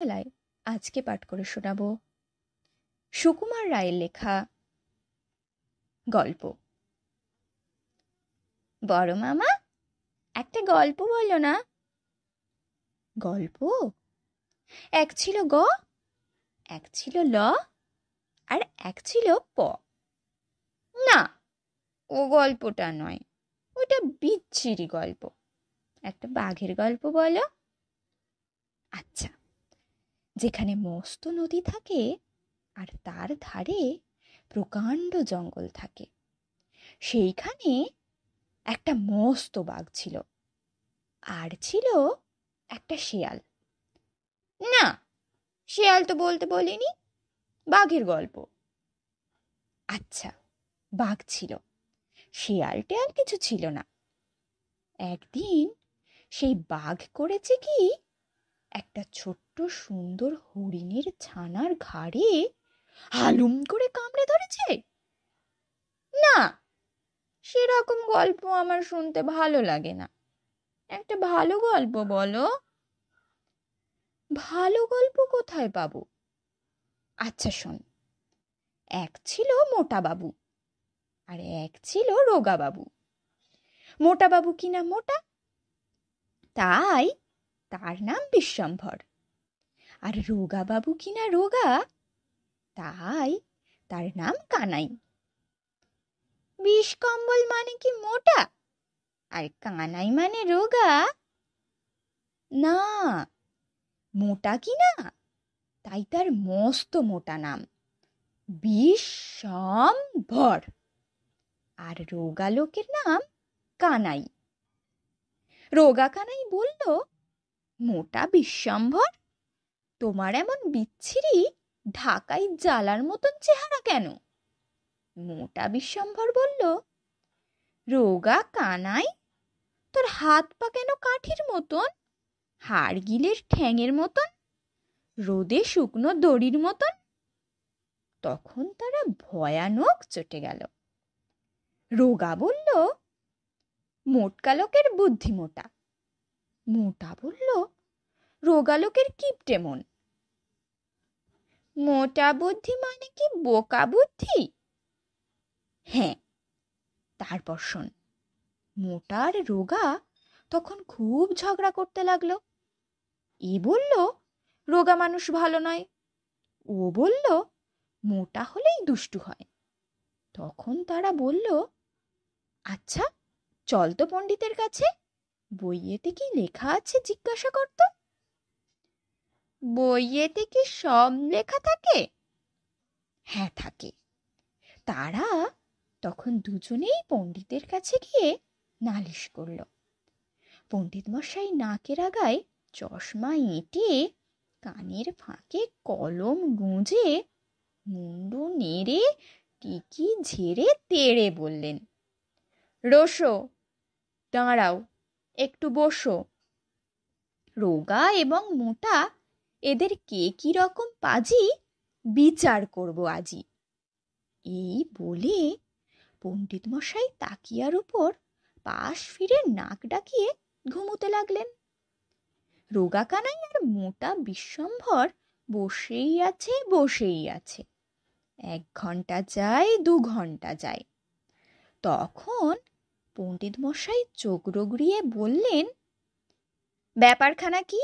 বেলায় আজকে পাঠ করে শোনাব সুকুমার রায়ের লেখা গল্প। বড় মামা, একটা গল্প বলো না। গল্প? এক ছিল গ, এক ছিল ল, আর এক ছিল প। না, ও গল্পটা নয়, ওটা বিচ্ছিরি গল্প। একটা বাঘের গল্প বলো। আচ্ছা, যেখানে মস্ত নদী থাকে আর তার ধারে প্রকাণ্ড জঙ্গল থাকে, সেইখানে একটা মস্ত বাঘ ছিল, আর ছিল একটা শেয়াল। না, শেয়াল তো বলতে বলিনি, বাঘের গল্প। আচ্ছা, বাঘ ছিল, শেয়াল টেয়াল কিছু ছিল না। একদিন সেই বাঘ করেছে কি, একটা ছোট্ট সুন্দর হরিণের ছানার ঘাড়ে হালুম করে কামড়ে ধরেছে। না, সেরকম গল্প আমার শুনতে ভালো লাগে না। একটা ভালো গল্প বলো। ভালো গল্প কোথায় পাবো? আচ্ছা শোন, এক ছিল মোটা বাবু আর এক ছিল রোগা বাবু। মোটা বাবু কিনা মোটা, তাই তার নাম বিশ্বম্ভর। আর রোগা বাবু কিনা রোগা, তাই তার নাম কানাই। বিষ কম্বল মানে কি মোটা, আর কানাই মানে রোগা? না, মোটা কিনা, তাই তার মস্ত মোটা নাম বিশ্বম্ভর। আর রোগা লোকের নাম কানাই। রোগা কানাই বলল, মোটা বিশ্বম্ভর, তোমার এমন বিচ্ছিরি ঢাকাই জ্বালার মতন চেহারা কেন? মোটা বিশ্বম্ভর বলল, রোগা কানাই, তোর হাত পা কেন কাঠির মতন, হাড় গিলের ঠ্যাঙের মতন, রোদে শুকনো দড়ির মতন? তখন তারা ভয়ানক চটে গেল। রোগা বলল, মোটকা লোকের বুদ্ধি মোটা। মোটা বলল, রোগা লোকের কিপটে মন। মোটা বুদ্ধি মানে কি বোকা বুদ্ধি? হ্যাঁ। তারপর শোন, মোটা আর রোগা তখন খুব ঝগড়া করতে লাগলো। এ বলল, রোগা মানুষ ভালো নয়। ও বলল, মোটা হলেই দুষ্টু হয়। তখন তারা বলল, আচ্ছা চল তো পণ্ডিতের কাছে, বইয়েতে কি লেখা আছে জিজ্ঞাসা করত। বইয়েতে কি সব লেখা থাকে? হ্যাঁ থাকে। তারা তখন দুজনেই পণ্ডিতের কাছে গিয়ে নালিশ করল। পণ্ডিত মশাই নাকের আগায় চশমা এঁটে, কানের ফাঁকে কলম গুঁজে, মুন্ডু নেড়ে, টিকি ঝেড়ে তেড়ে বললেন, রোসো, দাঁড়াও, একটু বসো। রোগা এবং মোটা এদের কে কি রকম পাজি বিচার করব আজি। এই বলে পণ্ডিত মশাই তাকিয়ার উপর পাশ ফিরে নাক ডাকিয়ে ঘুমোতে লাগলেন। রোগা কানাই আর মোটা বিশ্বম্ভর বসেই আছে বসেই আছে। 1 ঘন্টা যায়, 2 ঘন্টা যায়। তখন পণ্ডিত মশাই চোখ রগড়িয়ে বললেন, ব্যাপারখানা কি?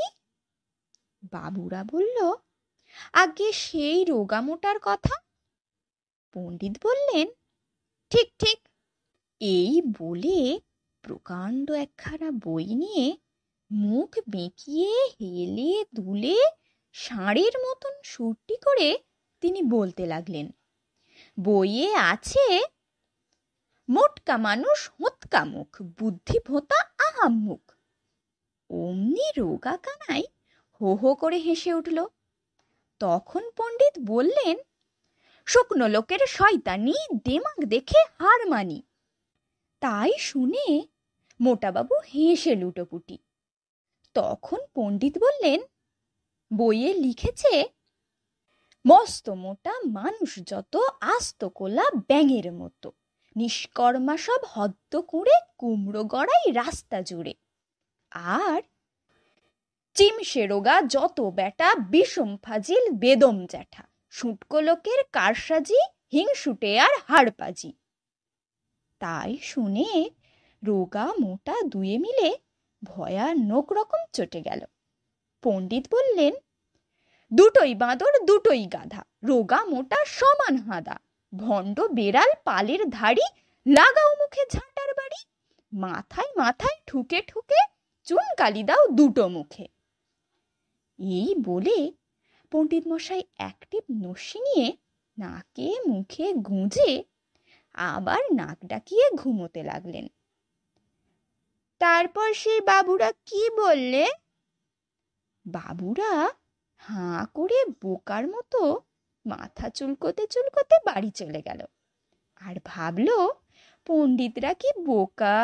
বাবুরা বলল, আগে সেই রোগা মোটার কথা। পণ্ডিত বললেন, ঠিক ঠিক। এই বলে প্রকাণ্ড একখানা বই নিয়ে মুখ বেঁকিয়ে হেলে দুলে ষাঁড়ের মতন সুরটি করে তিনি বলতে লাগলেন, বইয়ে আছে, মোটকা মানুষ হোঁতকা মুখ, বুদ্ধি ভোঁতা আহাম্মুখ। অমনি রোগা কানাই হো হো করে হেসে উঠল। তখন পণ্ডিত বললেন, শুকনো লোকের শয়তানি, দেমাগ দেখে হার মানি। তাই শুনে মোটাবাবু হেসে লুটোপুটি। তখন পণ্ডিত বললেন, বইয়ে লিখেছে, মস্ত মোটা মানুষ যত, আস্ত কোলা ব্যাঙের মতো, নিষ্কর্মা সব হদ্দ কুঁড়ে, কুমড়ো গড়াই রাস্তা জুড়ে। আর চিমসে রোগা যত বেটা, বিষম ফাজিল বেদম জ্যাঠা, শুটকো লোকের কারসাজি, হিংসুটে আর হাড়পাজি। তাই শুনে রোগা মোটা দুয়ে মিলে ভয়ানক রকম চটে গেল। পণ্ডিত বললেন, দুটোই বাঁদর দুটোই গাধা, রোগা মোটা সমান হাঁদা, ভণ্ড বেড়াল পালের ধাড়ি, লাগাও মুখে ঝাঁটার বাড়ি, মাথায় মাথায় ঠুকে ঠুকে চুন কালি দাও দুটো মুখে। এই বলে পণ্ডিত মশাই একটি নস্যি নিয়ে নাকে মুখে গুঁজে আবার নাক ডাকিয়ে ঘুমোতে লাগলেন। তারপর সেই বাবুরা কি বললে? বাবুরা হাঁ করে বোকার মতো মাথা চুলকোতে চুলকোতে বাড়ি চলে গেল, আর ভাবলো পণ্ডিতরা কি বোকা,